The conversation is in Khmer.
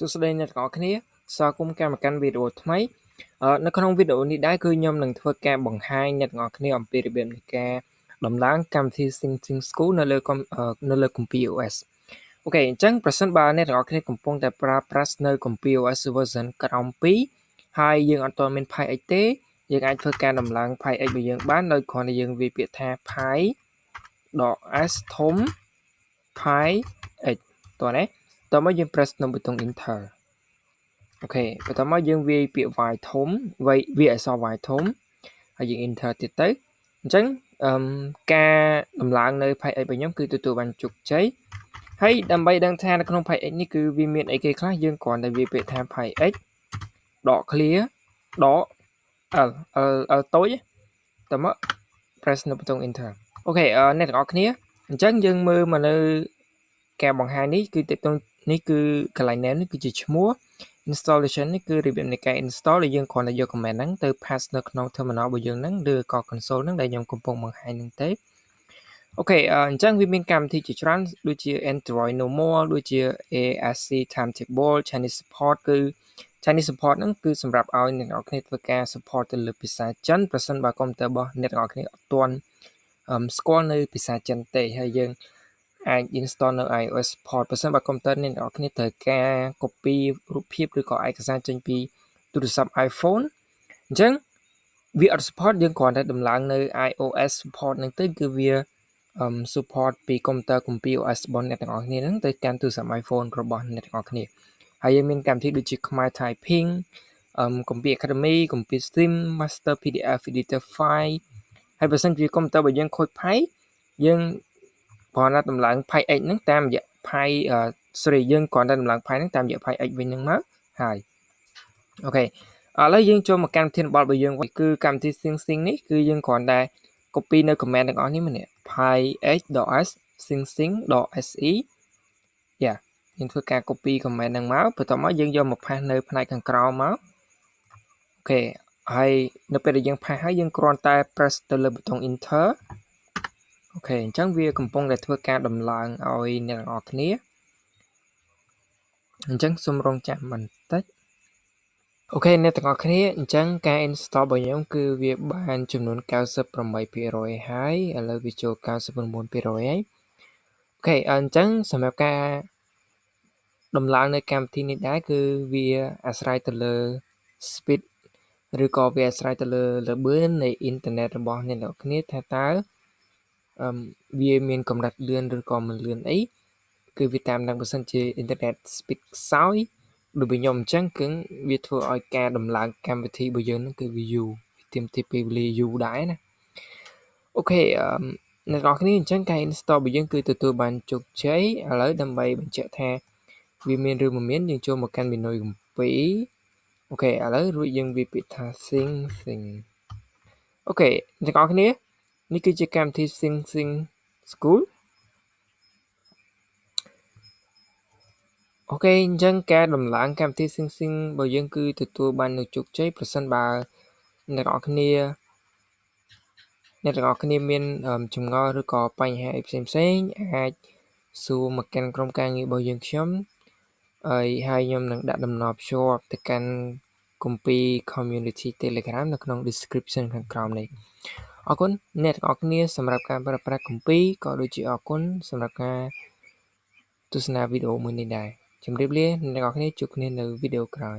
សួស្តីអ្នកទាំងអស់គ្នាស្វាគមន៍កម្មកាន់វីដេអូថ្មីនៅក្នុងវីដេអូនេះដែរគឺខ្ញុំនឹងធ្វើការបង្ហាញអ្នកទាំងអស់គ្នាអំពីរបៀបនៃការដំឡើងកម្មវិធី Sing School នៅលើ KOOMPI OS អូខេអញ្ចឹងប្រសិនបើអ្នកទាំងអស់គ្នាកំពុងតែប្រើប្រាស់នៅ KOOMPI OS version ក្រោម2ហើយយើងអត់ទាន់មាន PyX ទេយើងអាចធ្វើការដំឡើង PyX របស់យើងបានដោយគ្រាន់តែយើងវាយពាក្យថា py.s ធំ PyX តោះណាតមកយើង press នៅប៊ូតុង Enter អូខេបន្ទាប់មកយើងវាយពាក្យ y ធំវាយអក្សរ y ធំហើយយើង Enter ទៀតទៅអញ្ចឹងការដំឡើងនៅ PyX របស់ខ្ញុំគឺទទួលបានជោគជ័យហើយដើម្បីដឹងថានៅក្នុង PyX នេះគឺវាមានអីគេខ្លះយើងគ្រាន់តែវាយពាក្យថា PyX ដក clear ដក l តូចតមក press នៅប៊ូតុង Enter អូខេអ្នកទាំងអស់គ្នាអញ្ចឹងយើងមើលមកនៅការបង្ហាញនេះគឺតេតងនេះគឺកន្លែង name នេះគឺជាឈ្មោះ installation នេះគឺរបៀបនៃការ install ដែលយើងគ្រាន់តែយក command ហ្នឹងទៅ pass នៅក្នុង terminal របស់យើងហ្នឹងឬក៏ console ហ្នឹងដែលខ្ញុំកំពុងបង្ហាញហ្នឹងទេអូខេអញ្ចឹងវាមានកម្មវិធីជាច្រើនដូចជា Android normal ដូចជា ASC timetable Chinese support គឺ Chinese support ហ្នឹងគឺសម្រាប់ឲ្យអ្នកនរគ្នាធ្វើការ support ទៅលើភាសាចិនប្រសិនបើកុំព្យូទ័ររបស់អ្នកនរគ្នាអត់ទាន់ស្គាល់នៅភាសាចិនទេហើយយើងអាច install នៅ iOS support ប្រសិនបើកុំព្យូទ័រអ្នកនរគ្នាត្រូវការ copy រូបភាពឬក៏ឯកសារចេញពីទូរស័ព្ទ iPhone អញ្ចឹងវាអត់ support យើងគ្រាន់តែដំឡើងនៅ iOS support ហ្នឹងទៅគឺវាsupport ពីកុំព្យូទ័រ KOOMPI OS របស់អ្នកទាំងអស់គ្នាហ្នឹងទៅកាន់ទូរស័ព្ទ iPhone របស់អ្នកទាំងអស់គ្នាហើយយើងមានកម្មវិធីដូចជា ខ្មែរ Typing KOOMPI Academy KOOMPI Stream Master PDF Editor File ហើយបើសិនជាកុំព្យូទ័ររបស់យើងខូចផៃយើងគ្រាន់តែដំឡើង PyX ហ្នឹងតាមរយៈ យើងគ្រាន់តែដំឡើង Py ហ្នឹងតាមរយៈ PyX វិញហ្នឹងមកហើយអូខេឥឡូវយើងចូលមកកម្មវិធីបទរបស់យើងគឺកម្មវិធី Sing នេះគឺយើងគ្រាន់តែ copy នៅ command ទាំងអស់នេះម្នាក់ pyx.s sing.se យើងធ្វើការ copy command ហ្នឹងមកបន្ទាប់មកយើងយកមក paste នៅផ្នែកខាងក្រោមមកអូខេហើយនៅពេលដែលយើង paste ហើយយើងគ្រាន់តែ press ទៅលើប៊ូតុង enter អូខេអញ្ចឹងវាកំពុងតែធ្វើការដំឡើងឲ្យអ្នកទាំងអស់គ្នាអញ្ចឹងសូមរងចាំបន្តិចអូខេអ្នកទាំងអស់គ្នាអញ្ចឹងការ install របស់ខ្ញុំគឺវាបានចំនួន 98% ហើយឥឡូវវាចូល 99% ហើយអូខេអញ្ចឹងសម្រាប់ការដំឡើងនៅកម្មវិធីនេះដែរគឺវាអាស្រ័យទៅលើ speed ឬក៏វាអាស្រ័យទៅលើល្បឿននៃអ៊ីនធឺណិតរបស់អ្នកទាំងអស់គ្នាថាតើវាមានកម្រិតលឿនឬក៏មិនលឿនអីគឺវាតាមនឹងបើសិនជាអ៊ីនធឺណិត speed ខ្សោយដូចខ្ញុំអញ្ចឹងគឺវាធ្វើឲ្យការដំឡើងកម្មវិធីរបស់យើងហ្នឹងគឺវាយូរទាមទារពេលវេលាយូរដែរណាអូខេអ្នកនរគ្នាអញ្ចឹងការ install របស់យើងគឺទទួលបានជោគជ័យឥឡូវដើម្បីបញ្ជាក់ថាវាមានឬមិនមានយើងចូលមកកាន់ menu កំពីអូខេឥឡូវរួចយើងវាពាក្យថា sing អូខេអ្នកនរគ្នានេះគឺជាកម្មវិធី Sing School អូខេអញ្ចឹងការដំឡើងកម្មវិធី Sing របស់យើងគឺទទួលបាននូវជោគជ័យប្រសិនបើអ្នកនរគ្នាមានចម្ងល់ឬក៏បញ្ហាអីផ្សេងអាចសួរមកកាន់ក្រុមការងាររបស់យើងខ្ញុំហើយខ្ញុំនឹងដាក់តំណភ្ជាប់ទៅកាន់ KOOMPI Community Telegram នៅក្នុង description ខាងក្រោមនេះអរគុណអ្នកទាំងអស់គ្នាសម្រាប់ការប្រើប្រាស់ KOOMPI ក៏ដូចជាអរគុណសម្រាប់ការទស្សនាវីដេអូមួយនេះដែរជម្រាបលាអ្នកទាំងអស់គ្នាជួបគ្នានៅវីដេអូក្រោយ